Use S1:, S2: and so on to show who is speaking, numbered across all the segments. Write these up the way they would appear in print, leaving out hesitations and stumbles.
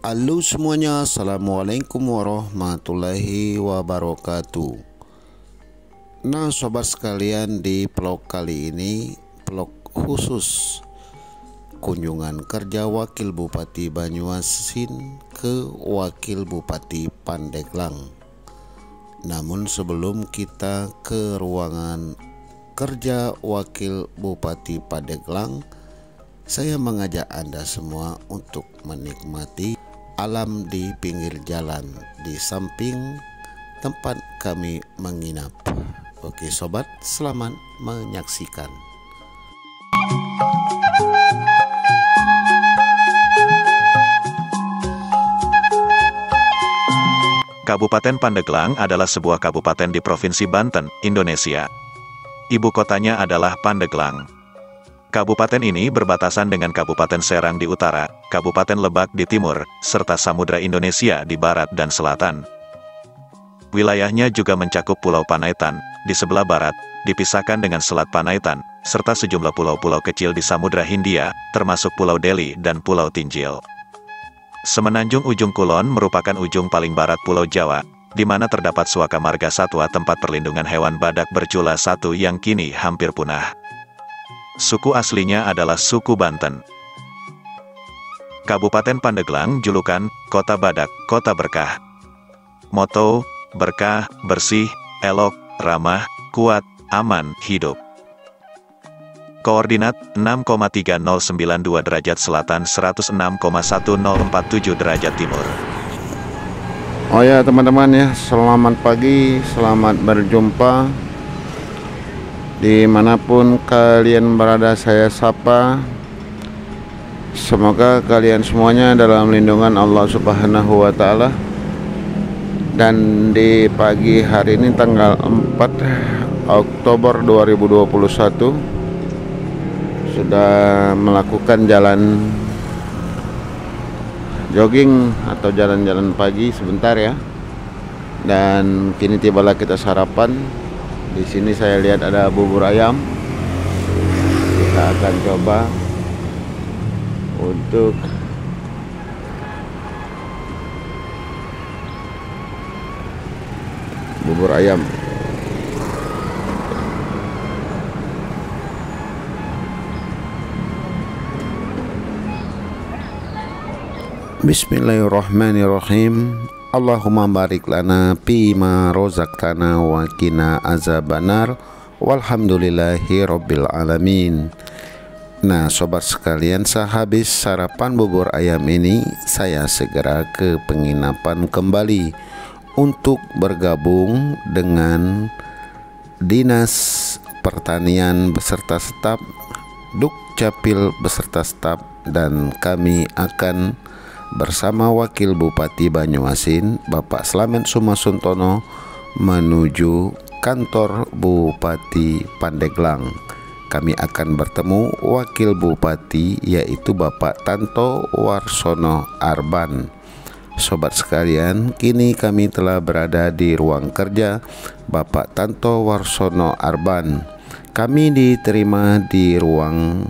S1: Halo semuanya, assalamualaikum warahmatullahi wabarakatuh. Nah sobat sekalian, di vlog kali ini vlog khusus kunjungan kerja Wakil Bupati Banyuasin ke Wakil Bupati Pandeglang. Namun sebelum kita ke ruangan kerja Wakil Bupati Pandeglang, saya mengajak Anda semua untuk menikmati alam di pinggir jalan di samping tempat kami menginap. Oke sobat, selamat menyaksikan.
S2: Kabupaten Pandeglang adalah sebuah kabupaten di Provinsi Banten, Indonesia. Ibu kotanya adalah Pandeglang. Kabupaten ini berbatasan dengan Kabupaten Serang di utara, Kabupaten Lebak di timur, serta Samudra Indonesia di barat dan selatan. Wilayahnya juga mencakup Pulau Panaitan, di sebelah barat, dipisahkan dengan Selat Panaitan, serta sejumlah pulau-pulau kecil di Samudra Hindia, termasuk Pulau Deli dan Pulau Tinjil. Semenanjung Ujung Kulon merupakan ujung paling barat Pulau Jawa, di mana terdapat Suaka Marga Satwa, tempat perlindungan hewan badak bercula 1 yang kini hampir punah. Suku aslinya adalah suku Banten. Kabupaten Pandeglang julukan Kota Badak, Kota Berkah. Moto, berkah, bersih, elok, ramah, kuat, aman, hidup. Koordinat 6,3092 derajat selatan, 106,1047 derajat timur.
S1: Oh ya teman-teman ya, selamat pagi, selamat berjumpa dimanapun kalian berada. Saya sapa, semoga kalian semuanya dalam lindungan Allah Subhanahu wa Ta'ala. Dan di pagi hari ini tanggal 4 Oktober 2021 sudah melakukan jalan jogging atau jalan-jalan pagi sebentar ya. Dan kini tibalah kita sarapan. Di sini saya lihat ada bubur ayam. Kita akan coba untuk bubur ayam. Bismillahirrahmanirrahim. Allahumma barik lana fima rozaqtana wa qina azabannar walhamdulillahi rabbil alamin. Nah sobat sekalian, sehabis sarapan bubur ayam ini saya segera ke penginapan kembali untuk bergabung dengan Dinas Pertanian beserta staf, Dukcapil beserta staf, dan kami akan bersama Wakil Bupati Banyuasin Bapak Slamet Sumasuntono menuju kantor Bupati Pandeglang. Kami akan bertemu Wakil Bupati, yaitu Bapak Tanto Warsono Arban. Sobat sekalian, kini kami telah berada di ruang kerja Bapak Tanto Warsono Arban. Kami diterima di ruang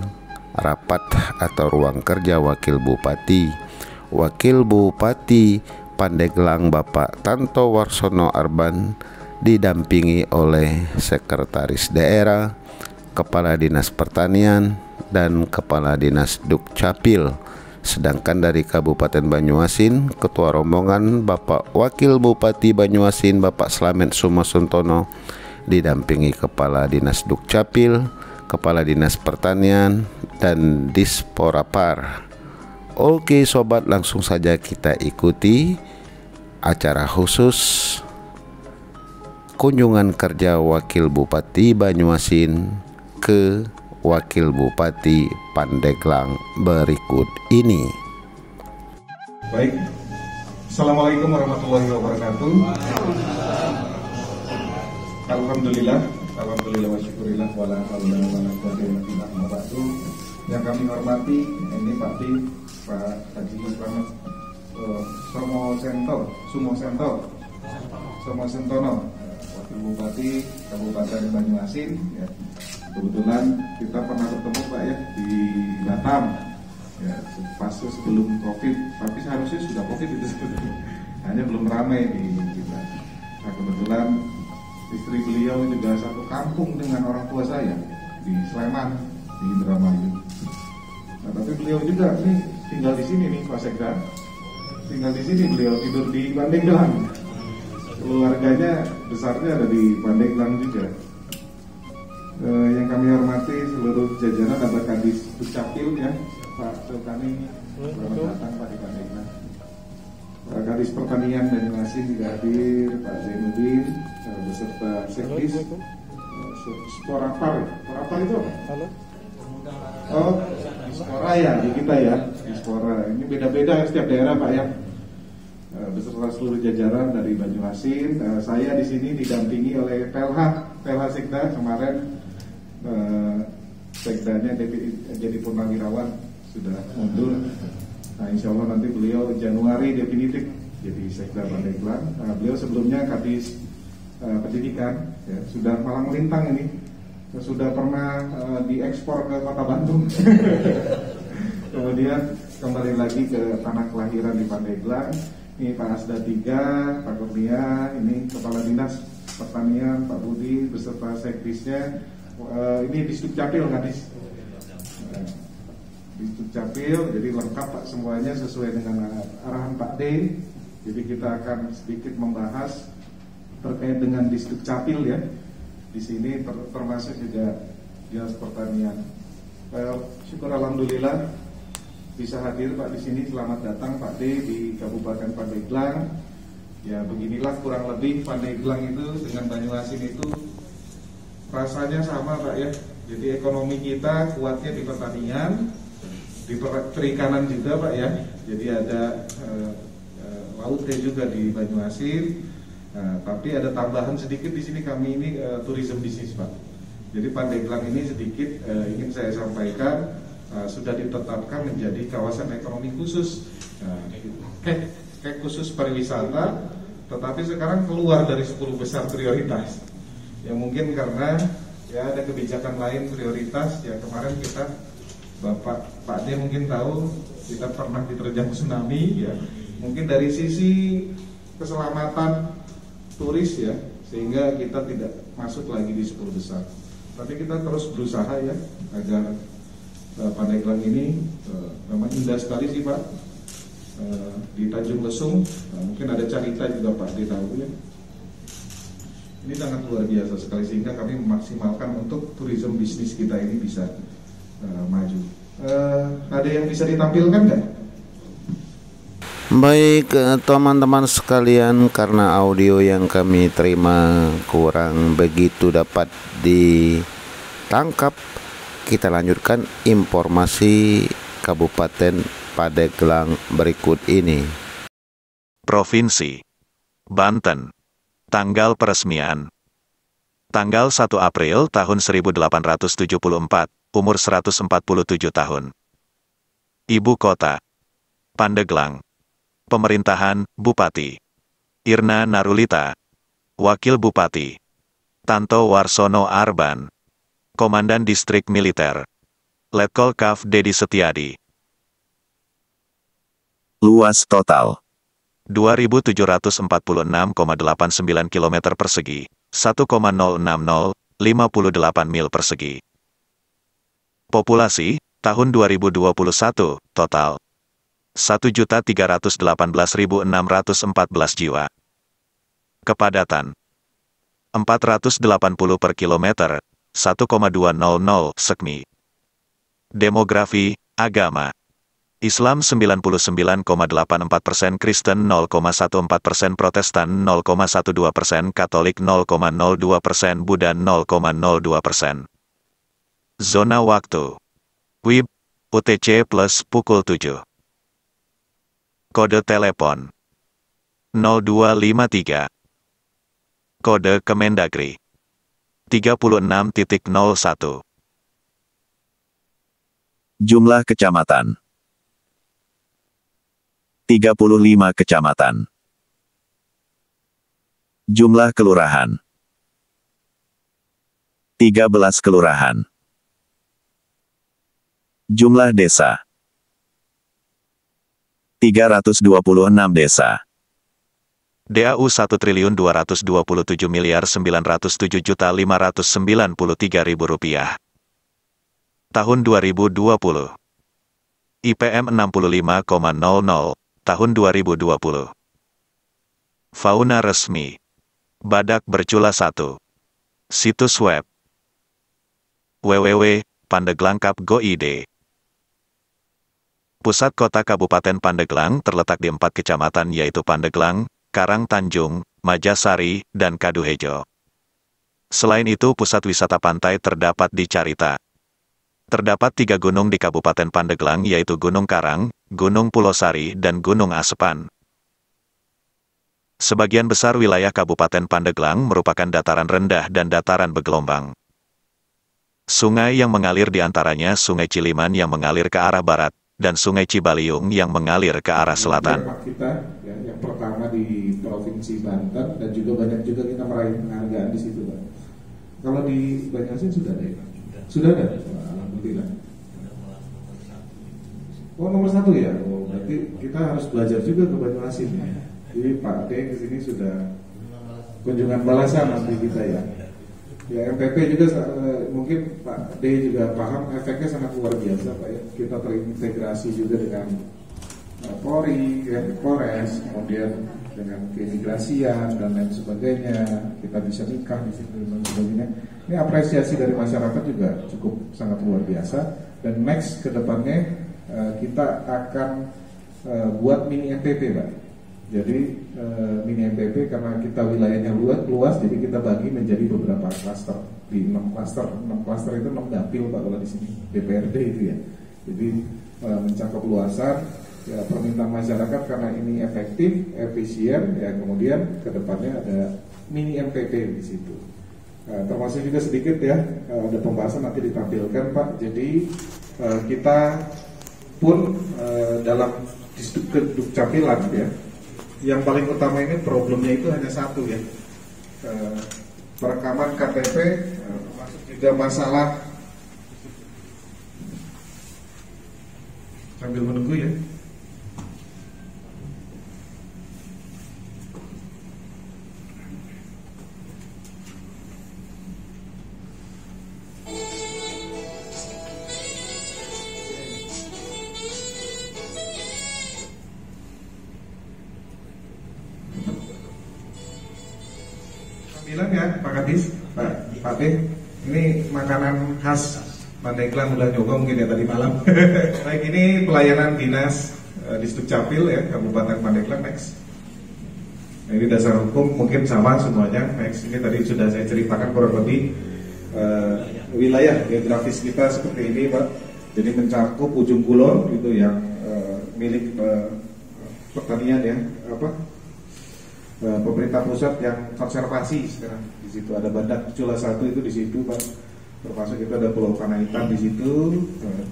S1: rapat atau ruang kerja Wakil Bupati. Wakil Bupati Pandeglang Bapak Tanto Warsono Arban didampingi oleh Sekretaris Daerah, Kepala Dinas Pertanian, dan Kepala Dinas Dukcapil. Sedangkan dari Kabupaten Banyuasin, Ketua Rombongan Bapak Wakil Bupati Banyuasin Bapak Slamet Sumasuntono didampingi Kepala Dinas Dukcapil, Kepala Dinas Pertanian, dan Disporapar. Oke sobat, langsung saja kita ikuti acara khusus kunjungan kerja Wakil Bupati Banyuasin ke Wakil Bupati Pandeglang berikut ini.
S3: Baik, Assalamualaikum warahmatullahi wabarakatuh. Alhamdulillah wa syukurillah wala haula wala quwwata illa billah. Yang kami hormati ini Pak Di, Pak Haji Slamet Sumosentono, Wakil Bupati Kabupaten Banyuasin ya. Kebetulan kita pernah bertemu Pak ya di Batam. ya, fase sebelum COVID, tapi seharusnya sudah COVID itu sebetulnya, hanya belum ramai di kita. Nah kebetulan istri beliau juga satu kampung dengan orang tua saya di Sleman, di Indramayu. Nah tapi beliau juga nih tinggal di sini nih Pak Sekda, tinggal di sini, beliau tidur di Pandeglang. Keluarganya besarnya ada di Pandeglang juga. Yang kami hormati seluruh jajaran, ada Kadis Dukcapil ya, Pak Sultani, selamat datang Pak di Pandeglang. Kadis Pertanian dan Masih juga hadir, Pak Zainuddin beserta Sekdis Sporapar. Sporapar itu apa? Halo. Oh, Spora ya di kita ya, di Spora. Ini beda-beda setiap daerah Pak ya. Beserta seluruh jajaran dari Banyuasin. Saya di sini didampingi oleh PLH Sekda kemarin. Sekdanya jadi purnawirawan sudah mundur. Nah insya Allah nanti beliau Januari definitif jadi Sekda Pandeglang. Beliau sebelumnya Kadis Pendidikan ya, sudah malang melintang ini, sudah pernah diekspor ke kota Bandung. Kemudian kembali lagi ke tanah kelahiran di Pandeglang. Ini Pak Asda 3, Pak Kurnia, ini Kepala Dinas Pertanian Pak Budi beserta Sekdisnya. Ini di Dukcapil Kadis. Di Dukcapil, jadi lengkap Pak semuanya sesuai dengan arahan Pak D. Jadi kita akan sedikit membahas terkait dengan di Dukcapil ya. Di sini termasuk juga Dinas Pertanian. Syukur alhamdulillah bisa hadir Pak di sini. Selamat datang Pak D di Kabupaten Pandeglang. Ya beginilah kurang lebih Pandeglang itu dengan Banyuasin itu rasanya sama Pak ya. Jadi ekonomi kita kuatnya di pertanian, di perikanan juga Pak ya. Jadi ada lautnya juga di Banyuasin. Tapi ada tambahan sedikit di sini, kami ini tourism bisnis Pak. Jadi Pandeglang ini sedikit ingin saya sampaikan sudah ditetapkan menjadi kawasan ekonomi khusus, khusus pariwisata, tetapi sekarang keluar dari 10 besar prioritas. Ya mungkin karena ya ada kebijakan lain prioritas. Ya kemarin kita Pak D mungkin tahu kita pernah diterjang tsunami ya. Mungkin dari sisi keselamatan turis ya, sehingga kita tidak masuk lagi di 10 besar. Tapi kita terus berusaha ya agar Pandeglang ini memang indah sekali sih Pak. Di Tanjung Lesung mungkin ada cerita juga Pak D tahu ya. Ini sangat luar biasa sekali sehingga kami memaksimalkan untuk tourism bisnis kita ini bisa maju. Ada yang bisa ditampilkan nggak?
S1: Baik teman-teman sekalian, karena audio yang kami terima kurang begitu dapat ditangkap, kita lanjutkan informasi Kabupaten Pandeglang berikut ini.
S2: Provinsi Banten. Tanggal peresmian. Tanggal 1 April tahun 1874, umur 147 tahun. Ibu kota Pandeglang. Pemerintahan Bupati Irna Narulita. Wakil Bupati Tanto Warsono Arban. Komandan Distrik Militer Letkol Kaf Dedi Setiadi. Luas total 2.746,89 km persegi, 1,06058 mil persegi. Populasi, tahun 2021, total 1.318.614 jiwa. Kepadatan 480 per kilometer, 1,200 sekmi. Demografi, agama Islam 99,84%, Kristen 0,14%, Protestan 0,12%, Katolik 0,02%, Buddha 0,02%. Zona waktu WIB UTC plus pukul 7. Kode telepon 0253. Kode Kemendagri 36.01. Jumlah kecamatan 35 kecamatan. Jumlah kelurahan 13 kelurahan. Jumlah desa
S4: 326 desa.
S2: DAU 1.227.907.593.000 rupiah. Tahun 2020. IPM 65,00 tahun 2020. Fauna resmi. Badak bercula 1. Situs web www.pandeglang.go.id. Pusat kota Kabupaten Pandeglang terletak di 4 kecamatan yaitu Pandeglang, Karangtanjung, Majasari, dan Kaduhejo. Selain itu pusat wisata pantai terdapat di Carita. Terdapat 3 gunung di Kabupaten Pandeglang yaitu Gunung Karang, Gunung Pulosari, dan Gunung Asepan. Sebagian besar wilayah Kabupaten Pandeglang merupakan dataran rendah dan dataran bergelombang. Sungai yang mengalir di antaranya Sungai Ciliman yang mengalir ke arah barat, dan Sungai Cibaliung yang mengalir ke arah selatan.
S3: Kita ya, yang pertama di Provinsi Banten dan juga banyak juga kita meraih penghargaan di situ, Pak. Kalau di Banyuasin sudah ada ya? Sudah ada? Alhamdulillah. Oh, nomor 1 ya? Oh, berarti kita harus belajar juga ke Banyuasin ya. Jadi Pak D kesini sudah kunjungan balasan nanti kita ya. Ya MPP juga mungkin Pak D juga paham efeknya sangat luar biasa Pak ya. Kita terintegrasi juga dengan Polri, ya, Polres, kemudian dengan keimigrasian dan lain sebagainya. Kita bisa nikah di situ dan sebagainya. Ini apresiasi dari masyarakat juga cukup sangat luar biasa. Dan next ke depannya kita akan buat mini MPP Pak. Jadi mini MPP karena kita wilayahnya luas, jadi kita bagi menjadi beberapa klaster. Di 6 klaster, 6 klaster itu 6 dapil Pak kalau di sini DPRD itu ya. Jadi mencakup luasan ya, permintaan masyarakat karena ini efektif, efisien ya, kemudian kedepannya ada mini MPP di situ. Termasuk juga sedikit ya, ada pembahasan nanti ditampilkan Pak. Jadi kita pun dalam Dukcapilan ya, yang paling utama ini problemnya itu hanya satu ya, perekaman KTP, termasuk juga masalah sambil menunggu ya. Bilang ya Pak Kadis, Pak D, ini makanan khas Pandeglang udah nyoba mungkin ya tadi malam. Baik, ini pelayanan dinas Distrik Capil ya Kabupaten Pandeglang. Next. Nah, ini dasar hukum mungkin sama semuanya. Next, ini tadi sudah saya ceritakan kurang lebih wilayah geografis kita seperti ini Pak. Jadi mencakup ujung kulon itu yang milik pertanian ya, pemerintah pusat yang konservasi sekarang. Di situ ada Badak Bercula 1 itu di situ Pak. Termasuk itu ada Pulau Panaitan di situ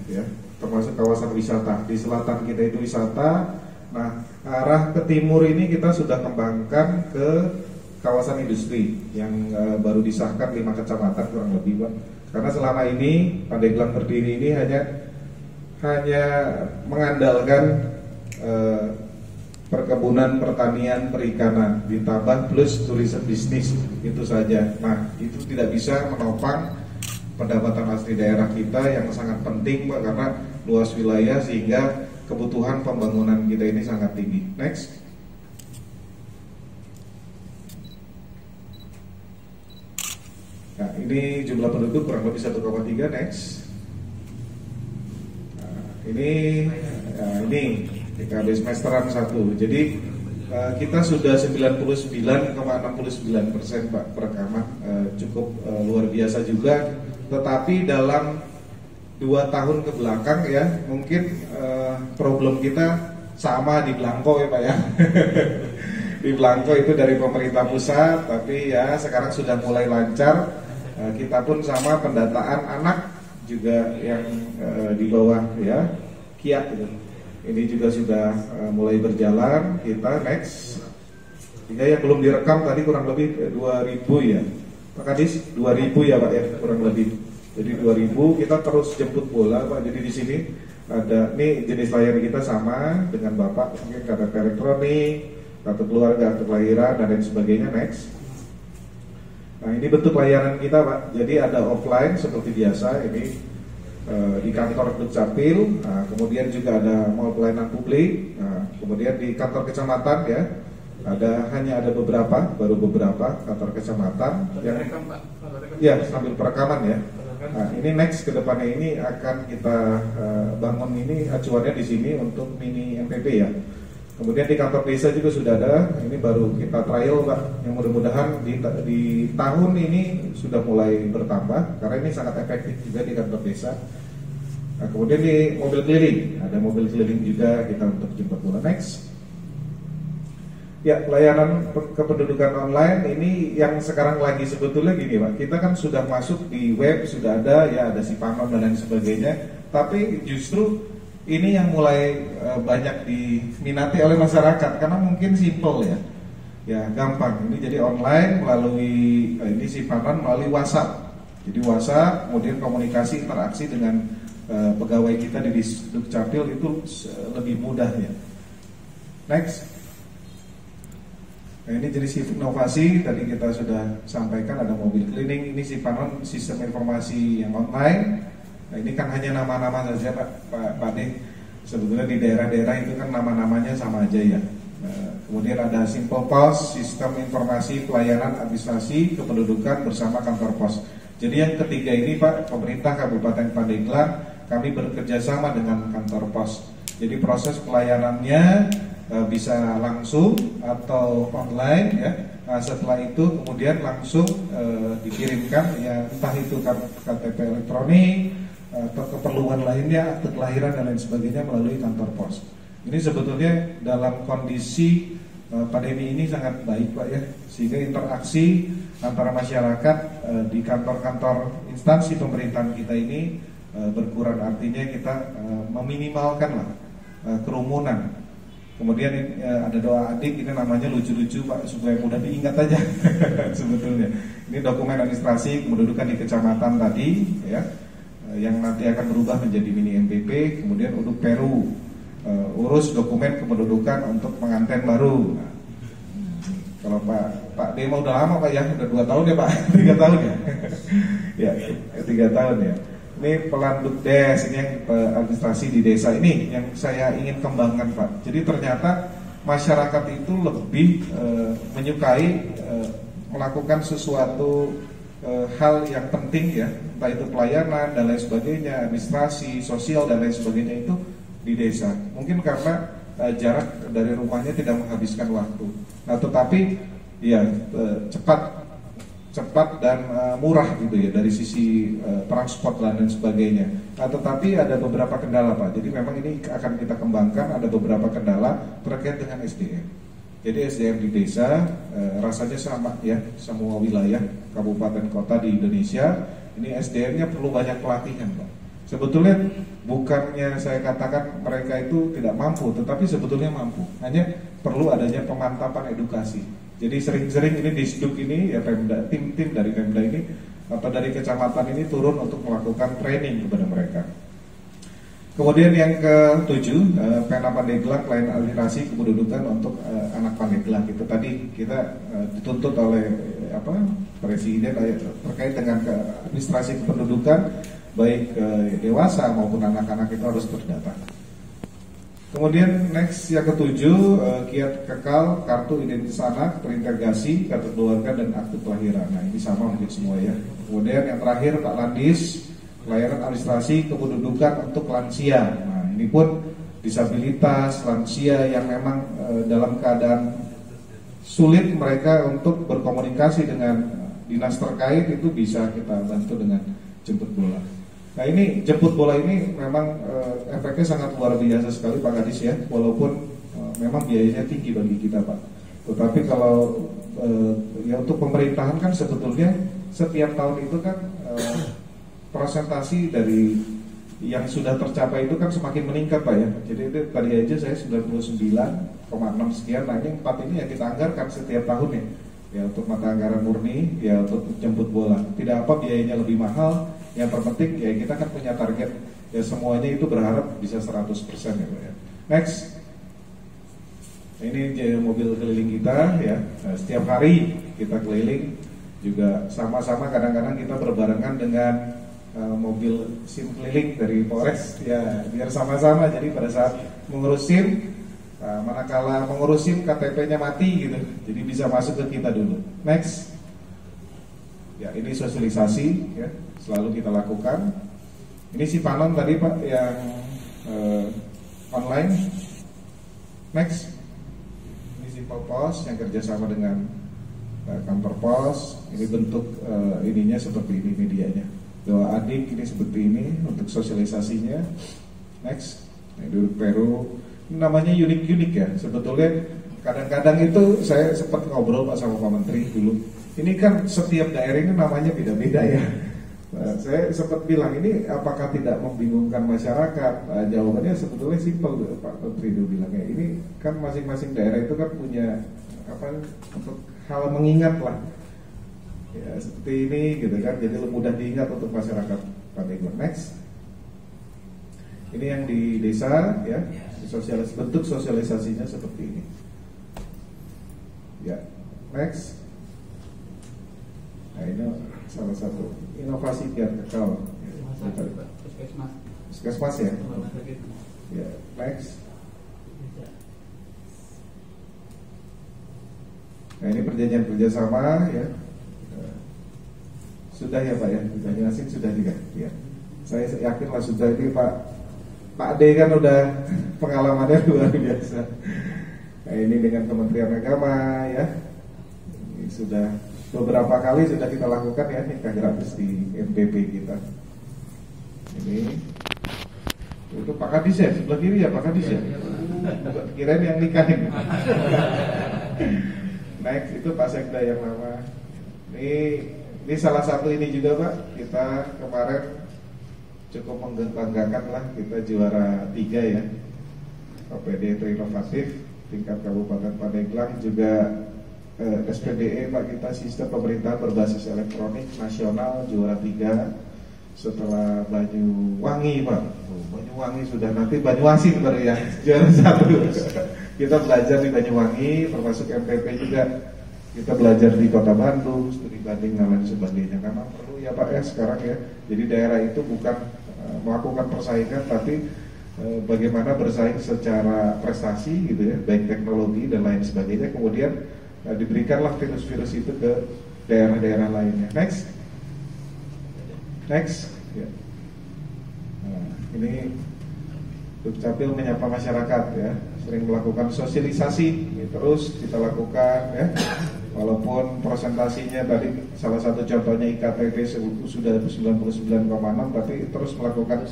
S3: ya. Termasuk kawasan wisata. Di selatan kita itu wisata. Nah, arah ke timur ini kita sudah kembangkan ke kawasan industri yang baru disahkan 5 kecamatan kurang lebih Pak. Karena selama ini Pandeglang berdiri ini hanya mengandalkan perkebunan, pertanian, perikanan ditambah plus tourism bisnis itu saja. Nah, itu tidak bisa menopang pendapatan asli daerah kita yang sangat penting Pak, karena luas wilayah sehingga kebutuhan pembangunan kita ini sangat tinggi. Next. Nah, ini jumlah penduduk kurang lebih 1,3. Next. Nah, ini PKB semesteran 1. Jadi kita sudah 99,69% Pak perekaman, cukup luar biasa juga. Tetapi dalam 2 tahun ke belakang ya, mungkin problem kita sama di Blangko ya Pak ya. Di Blangko itu dari pemerintah pusat, tapi ya sekarang sudah mulai lancar. Kita pun sama pendataan anak juga yang di bawah ya, KIA gitu. Ini juga sudah mulai berjalan. Kita next. Hingga yang belum direkam tadi kurang lebih 2.000 ya Pak Kadis, 2.000 ya Pak ya kurang lebih. Jadi 2.000 kita terus jemput bola Pak. Jadi di sini Ada nih jenis layanan kita sama dengan Bapak, mungkin KTP elektronik, kartu keluarga, kartu kelahiran dan lain sebagainya. Next. Nah ini bentuk layanan kita Pak. Jadi ada offline seperti biasa ini di kantor Dukcapil, nah, kemudian juga ada mall pelayanan publik, nah, kemudian di kantor kecamatan ya. Hanya ada baru beberapa kantor kecamatan yang ya sambil perekaman ya. Nah, ini next ke depannya ini akan kita bangun ini acuannya di sini untuk mini MPP ya. Kemudian di kantor desa juga sudah ada, ini baru kita trial Pak. Yang mudah-mudahan di tahun ini sudah mulai bertambah karena ini sangat efektif juga di kantor desa. Nah, kemudian di mobil keliling, ada mobil keliling juga kita untuk jemput bola. Next. Ya, layanan kependudukan online ini yang sekarang lagi sebetulnya gini Pak, kita kan sudah masuk di web, sudah ada ya, ada Sipanon dan lain sebagainya. Tapi justru ini yang mulai banyak diminati oleh masyarakat karena mungkin simple ya. Ya, gampang. Ini jadi online melalui ini Sipanon melalui WhatsApp. Jadi WhatsApp, kemudian komunikasi interaksi dengan pegawai kita di Dukcapil itu lebih mudah ya. Next. Nah, ini jenis inovasi tadi kita sudah sampaikan, ada mobil cleaning, ini Sipanon sistem informasi yang online. Nah, ini kan hanya nama-nama saja Pak De. Sebetulnya di daerah-daerah itu kan nama-namanya sama aja ya. Kemudian ada Simple Pos, sistem informasi pelayanan administrasi kependudukan bersama kantor pos. Jadi yang ketiga ini Pak, pemerintah Kabupaten Pandeglang kami bekerja sama dengan kantor pos. Jadi proses pelayanannya bisa langsung atau online ya. Nah, setelah itu kemudian langsung dikirimkan ya, entah itu KTP elektronik atau keperluan lainnya, akte kelahiran dan lain sebagainya melalui kantor pos. Ini sebetulnya dalam kondisi pandemi ini sangat baik Pak ya, sehingga interaksi antara masyarakat di kantor-kantor instansi pemerintahan kita ini berkurang, artinya kita meminimalkan lah kerumunan. Kemudian ada doa adik, ini namanya lucu-lucu Pak, supaya mudah diingat aja sebetulnya. Ini dokumen administrasi kependudukan di kecamatan tadi ya, yang nanti akan berubah menjadi mini MPP. Kemudian untuk Peru, urus dokumen kependudukan untuk pengantin baru. Nah, kalau Pak Dema udah lama Pak ya, udah 2 tahun ya Pak, 3 tahun ya. Ya, 3 tahun ya. Ini Pelandukdes, ini yang administrasi di desa ini yang saya ingin kembangkan Pak. Jadi ternyata masyarakat itu lebih menyukai melakukan sesuatu hal yang penting ya, entah itu pelayanan dan lain sebagainya, administrasi, sosial dan lain sebagainya itu di desa. Mungkin karena jarak dari rumahnya tidak menghabiskan waktu. Nah, tetapi ya cepat dan murah gitu ya dari sisi transport dan sebagainya. Nah, tetapi ada beberapa kendala Pak. Jadi memang ini akan kita kembangkan, ada beberapa kendala terkait dengan SDM. Jadi SDM di desa rasanya sama ya, semua wilayah kabupaten kota di Indonesia ini SDM-nya perlu banyak pelatihan Pak. Sebetulnya bukannya saya katakan mereka itu tidak mampu, tetapi sebetulnya mampu. Hanya perlu adanya pemantapan edukasi. Jadi sering-sering ini di SDUK ini ya Pemda, tim-tim dari Pemda ini atau dari kecamatan ini turun untuk melakukan training kepada mereka. Kemudian yang ke-7, Pena Pandeglang pelayanan administrasi kependudukan untuk anak Pandeglang. Itu tadi kita dituntut oleh Presiden terkait dengan administrasi kependudukan baik dewasa maupun anak-anak itu harus terdata. Kemudian next yang ke-7, kiat kekal kartu identitas anak, terintegrasi kartu keluarga dan akte kelahiran. Nah ini sama mungkin semua ya. Kemudian yang terakhir Pak Landis, pelayanan administrasi kependudukan untuk lansia. Nah ini pun disabilitas, lansia yang memang dalam keadaan sulit mereka untuk berkomunikasi dengan dinas terkait, itu bisa kita bantu dengan jemput bola. Nah ini jemput bola ini memang efeknya sangat luar biasa sekali Pak Kadis ya, walaupun memang biayanya tinggi bagi kita Pak. Tetapi kalau ya untuk pemerintahan kan sebetulnya setiap tahun itu kan presentasi dari yang sudah tercapai itu kan semakin meningkat Pak ya. Jadi itu tadi aja saya 99,6 sekian. Nah ini 4 ini ya kita anggarkan setiap tahun ya untuk mata anggaran murni ya untuk jemput bola. Tidak apa biayanya lebih mahal. Yang terpenting ya kita kan punya target ya semuanya itu berharap bisa 100% ya Pak ya. Next. Nah, ini mobil keliling kita ya. Nah, setiap hari kita keliling juga sama-sama, kadang-kadang kita berbarengan dengan mobil SIM keliling dari Polres ya, biar sama-sama. Jadi pada saat mengurus SIM, manakala mengurus SIM KTP-nya mati gitu, jadi bisa masuk ke kita dulu. Next. Ya, ini sosialisasi ya, selalu kita lakukan. Ini si Panon tadi Pak yang online. Next. Ini si Pos yang kerjasama dengan kantor pos. Ini bentuk ininya seperti ini medianya. Doa adik ini seperti ini untuk sosialisasinya. Next. Ini duduk Peru. Ini namanya unik-unik ya. Sebetulnya kadang-kadang itu saya sempat ngobrol Pak sama Pak Menteri dulu. Ini kan setiap daerah ini namanya beda-beda ya. Nah, saya sempat bilang ini apakah tidak membingungkan masyarakat? Jawabannya sebetulnya simpel Pak Menteri itu bilangnya. Ini kan masing-masing daerah itu kan punya apa untuk hal mengingat lah. Ya seperti ini gitu kan. Jadi mudah diingat untuk masyarakat Pandeglang. Next. Ini yang di desa ya. Bentuk sosialisasinya seperti ini. Ya. Next. Nah ini salah satu inovasi biar kekal. Puskesmas ya. Ya, next. Nah ini perjanjian kerjasama ya. Sudah ya Pak ya, Banjarmasin sudah juga. Ya. Saya yakin lah sudah. Ini Pak D kan udah pengalamannya luar biasa. Nah ini dengan Kementerian Agama ya. Ini sudah beberapa kali sudah kita lakukan ya nikah gratis di MPP kita. Ini itu Pak Kadis ya, sebelah kiri ya Pak Kadis ya. Kirain yang nikahin. Next itu Pak Sekda yang lama. Ini salah satu ini juga Pak. Kita kemarin cukup membanggakan lah, kita juara 3 ya. KPD terinovatif tingkat Kabupaten Pandeglang, juga SPDE Pak, kita sistem pemerintahan berbasis elektronik nasional juara 3 setelah Banyuwangi Pak. Banyuwangi sudah, nanti Banyuasin baru ya juara 1. Kita belajar di Banyuwangi, termasuk MPP juga kita belajar di Kota Bandung, studi banding dan lain sebagainya. Karena perlu ya Pak ya sekarang ya. Jadi daerah itu bukan melakukan persaingan, tapi bagaimana bersaing secara prestasi gitu ya, baik teknologi dan lain sebagainya. Kemudian diberikanlah virus-virus itu ke daerah-daerah lainnya. Next. Ya. Nah, ini Dukcapil menyapa masyarakat ya, sering melakukan sosialisasi ya, terus kita lakukan ya. Walaupun presentasinya tadi salah satu contohnya IKTP sudah 99,6, tapi terus melakukan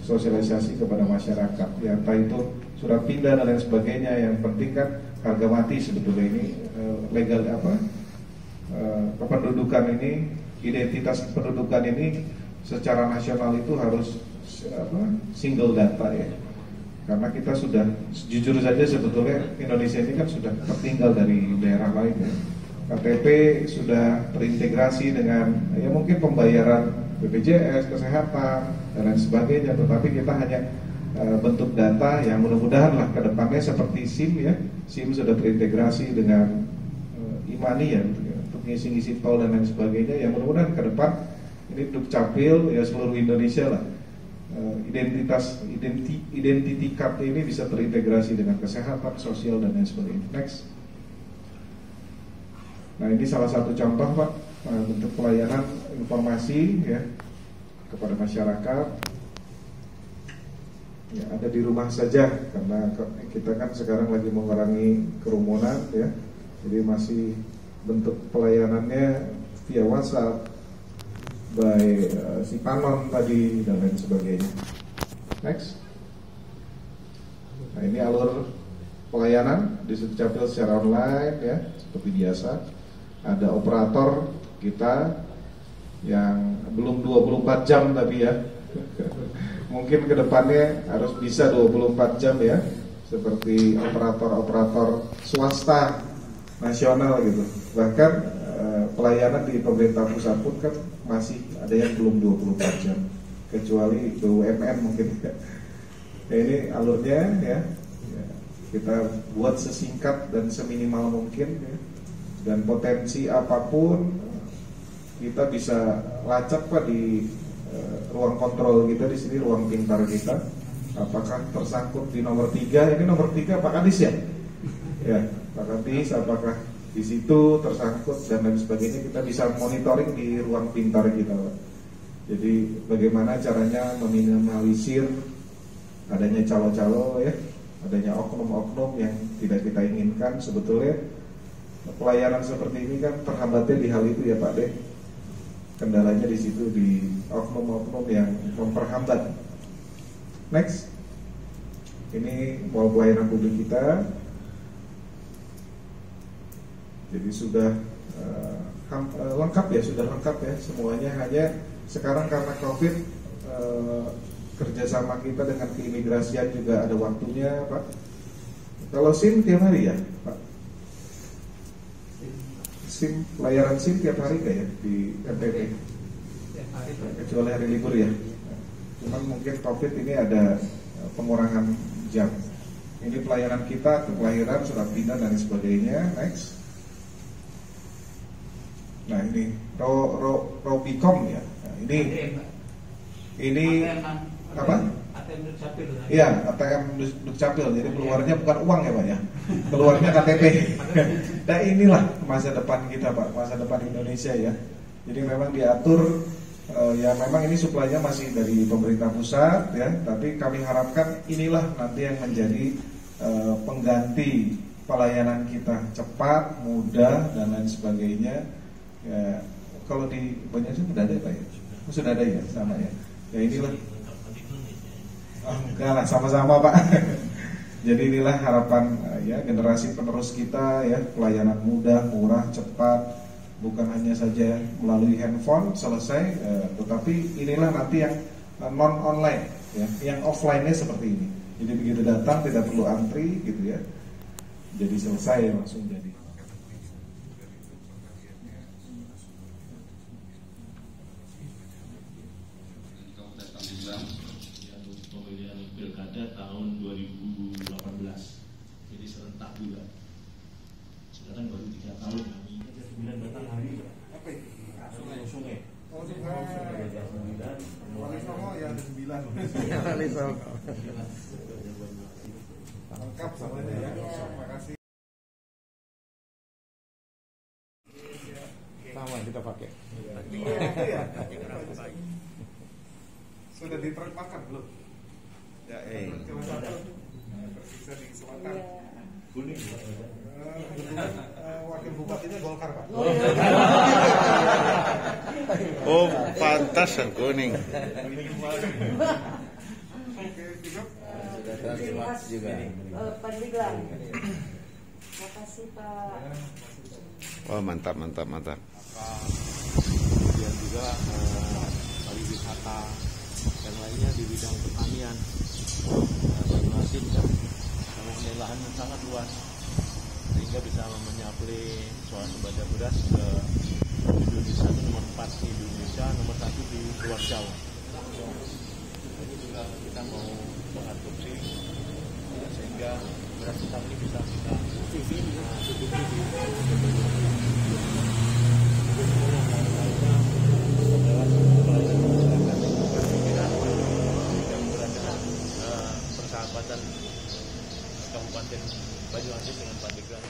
S3: sosialisasi kepada masyarakat ya, entah itu surat pindah dan lain sebagainya. Yang penting kan harga mati sebetulnya ini legal kependudukan ini, identitas kependudukan ini secara nasional itu harus single data ya. Karena kita sudah, jujur saja sebetulnya Indonesia ini kan sudah tertinggal dari daerah lain ya. KTP sudah terintegrasi dengan ya mungkin pembayaran BPJS, kesehatan dan lain sebagainya, tetapi kita hanya bentuk data yang mudah-mudahan lah ke depannya seperti SIM ya. SIM sudah terintegrasi dengan e-money ya, untuk ngisi-ngisi tol dan lain sebagainya. Yang mudah-mudahan ke depan ini Dukcapil ya seluruh Indonesia lah, identity card ini bisa terintegrasi dengan kesehatan, sosial dan lain sebagainya. Next. Nah ini salah satu contoh Pak, bentuk pelayanan informasi ya kepada masyarakat. Ya, ada di rumah saja karena kita kan sekarang lagi mengurangi kerumunan ya. Jadi masih bentuk pelayanannya via WhatsApp, by si Panon tadi dan lain sebagainya. Next. Nah ini alur pelayanan di Dukcapil secara online ya, seperti biasa. Ada operator kita yang belum 24 jam tapi ya. Mungkin kedepannya harus bisa 24 jam ya, seperti operator-operator swasta nasional gitu. Bahkan pelayanan di pemerintah pusat pun kan masih ada yang belum 24 jam. kecuali BUMN mungkin. Nah, ini alurnya ya. Kita buat sesingkat dan seminimal mungkin ya. Dan potensi apapun kita bisa lacak Pak di ruang kontrol kita di sini, ruang pintar kita. Apakah tersangkut di nomor 3? Ini nomor 3 Pak Kadis ya? Ya, Pak Kadis apakah di situ tersangkut dan lain sebagainya, kita bisa monitoring di ruang pintar kita Pak. Jadi bagaimana caranya meminimalisir adanya calo-calo ya, adanya oknum-oknum yang tidak kita inginkan. Sebetulnya pelayanan seperti ini kan terhambatnya di hal itu ya Pak Deh. Kendalanya di situ, di oknum-oknum yang memperhambat. Next, ini mall pelayanan publik kita. Jadi sudah lengkap ya, sudah lengkap ya semuanya. Hanya sekarang karena COVID, kerjasama kita dengan keimigrasian juga ada waktunya Pak. Kalau SIM tiap hari ya Pak? SIM, layanan SIM tiap hari nggak ya di NTT? Kecuali hari libur ya. Cuman mungkin COVID ini ada pengurangan jam. Ini pelayanan kita, kelahiran, surat pindah dan sebagainya. Next. Nah ini Robicom ya. Nah, ini apa? ATM Dukcapil. Iya, ATM Dukcapil. Jadi keluarnya bukan uang ya Pak ya. Keluarnya KTP. Nah inilah masa depan kita Pak, masa depan Indonesia ya. Jadi memang diatur ya, memang ini suplainya masih dari pemerintah pusat ya, tapi kami harapkan inilah nanti yang menjadi pengganti pelayanan kita, cepat, mudah dan lain sebagainya. Ya, kalau di Banjarmasin sudah ada Pak ya? Sudah ada ya, sama ya. Ya inilah. Enggak lah, sama-sama Pak. Jadi inilah harapan ya generasi penerus kita ya, pelayanan mudah, murah, cepat, bukan hanya saja melalui handphone selesai, tetapi inilah nanti yang non online ya, yang offline-nya seperti ini. Jadi begitu datang tidak perlu antri gitu ya. Jadi selesai langsung jadi.
S4: Pemilihan pilkada tahun 2018, jadi serentak juga. Sekarang baru 3 tahun. 9 batang hari.
S3: Apa itu?
S4: Sungai.
S3: Oh, sungai. Wali Songo ya ada 9. Lengkap semuanya ya. Terima kasih. Sama kita pakai. Iya. Sudah di truk makan belum? Ya, tersisa di selatan. Kuning. Wakil bupatinya Golkar Pak.
S1: Oh, pantas yang kuning.
S5: Terima kasih juga. Pandeglang. Makasih Pak.
S1: Oh, mantap.
S6: Kemudian juga pariwisata dan lainnya di bidang pertanian. Banyuasin kan mempunyai lahan yang sangat luas sehingga bisa menyuplai swasembada beras ke Indonesia itu nomor 4 di Indonesia, nomor 1 di luar Jawa. Ini juga kita mau mengadopsi sehingga beras kita ini bisa kita cukupi persahabatan Kabupaten Banyuasin dengan Pandeglang.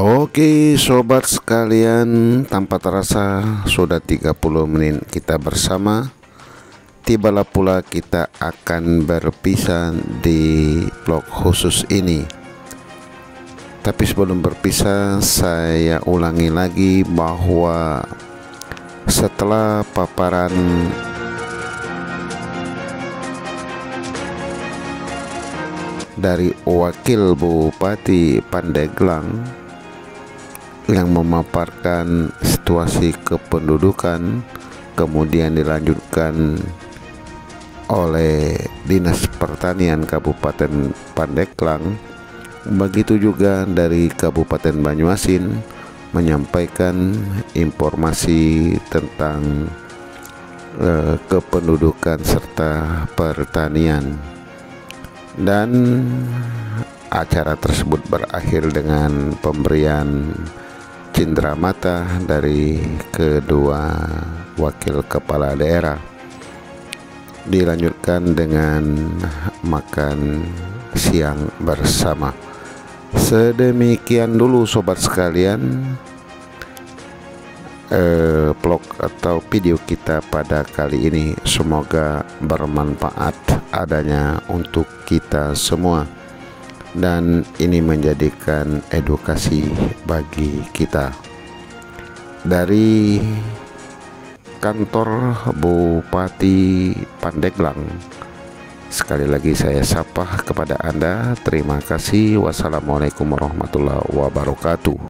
S1: Oke sobat sekalian, tanpa terasa sudah 30 menit kita bersama. Tibalah pula kita akan berpisah di vlog khusus ini. Tapi sebelum berpisah, saya ulangi lagi bahwa setelah paparan dari Wakil Bupati Pandeglang yang memaparkan situasi kependudukan, kemudian dilanjutkan oleh Dinas Pertanian Kabupaten Pandeglang, begitu juga dari Kabupaten Banyuasin menyampaikan informasi tentang kependudukan serta pertanian. Dan acara tersebut berakhir dengan pemberian cindramata dari kedua wakil kepala daerah. Dilanjutkan dengan makan siang bersama. Sedemikian dulu sobat sekalian, vlog atau video kita pada kali ini. Semoga bermanfaat adanya untuk kita semua, dan ini menjadikan edukasi bagi kita. Dari kantor Bupati Pandeglang, sekali lagi saya sapa kepada Anda. Terima kasih. Wassalamualaikum warahmatullahi wabarakatuh.